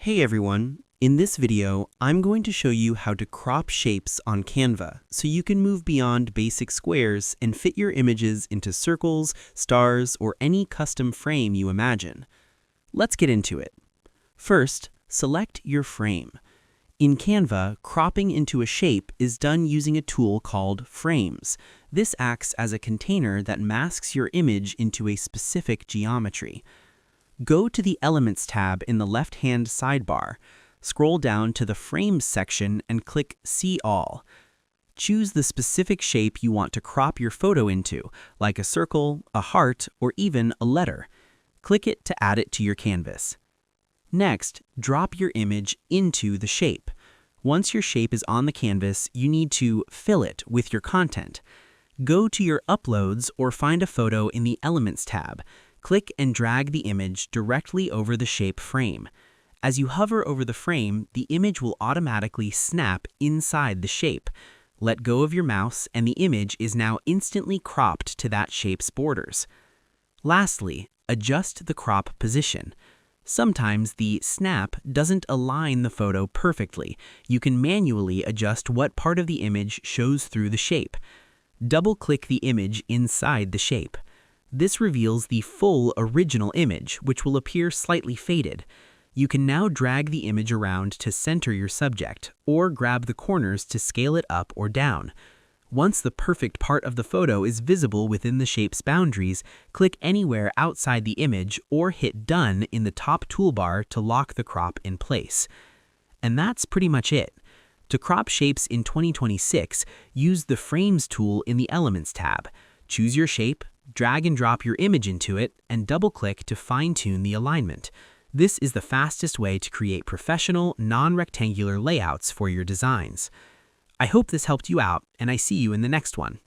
Hey everyone, in this video, I'm going to show you how to crop shapes on Canva so you can move beyond basic squares and fit your images into circles, stars, or any custom frame you imagine. Let's get into it. First, select your frame. In Canva, cropping into a shape is done using a tool called Frames. This acts as a container that masks your image into a specific geometry. Go to the Elements tab in the left-hand sidebar. Scroll down to the Frames section and click See All. Choose the specific shape you want to crop your photo into, like a circle, a heart, or even a letter. Click it to add it to your canvas. Next, drop your image into the shape. Once your shape is on the canvas, you need to fill it with your content. Go to your Uploads or find a photo in the Elements tab. Click and drag the image directly over the shape frame. As you hover over the frame, the image will automatically snap inside the shape. Let go of your mouse and the image is now instantly cropped to that shape's borders. Lastly, adjust the crop position. Sometimes the snap doesn't align the photo perfectly. You can manually adjust what part of the image shows through the shape. Double-click the image inside the shape. This reveals the full original image, which will appear slightly faded. You can now drag the image around to center your subject, or grab the corners to scale it up or down. Once the perfect part of the photo is visible within the shape's boundaries, click anywhere outside the image or hit Done in the top toolbar to lock the crop in place. And that's pretty much it. To crop shapes in 2026, use the Frames tool in the Elements tab. Choose your shape, drag and drop your image into it, and double-click to fine-tune the alignment. This is the fastest way to create professional, non-rectangular layouts for your designs. I hope this helped you out, and I see you in the next one.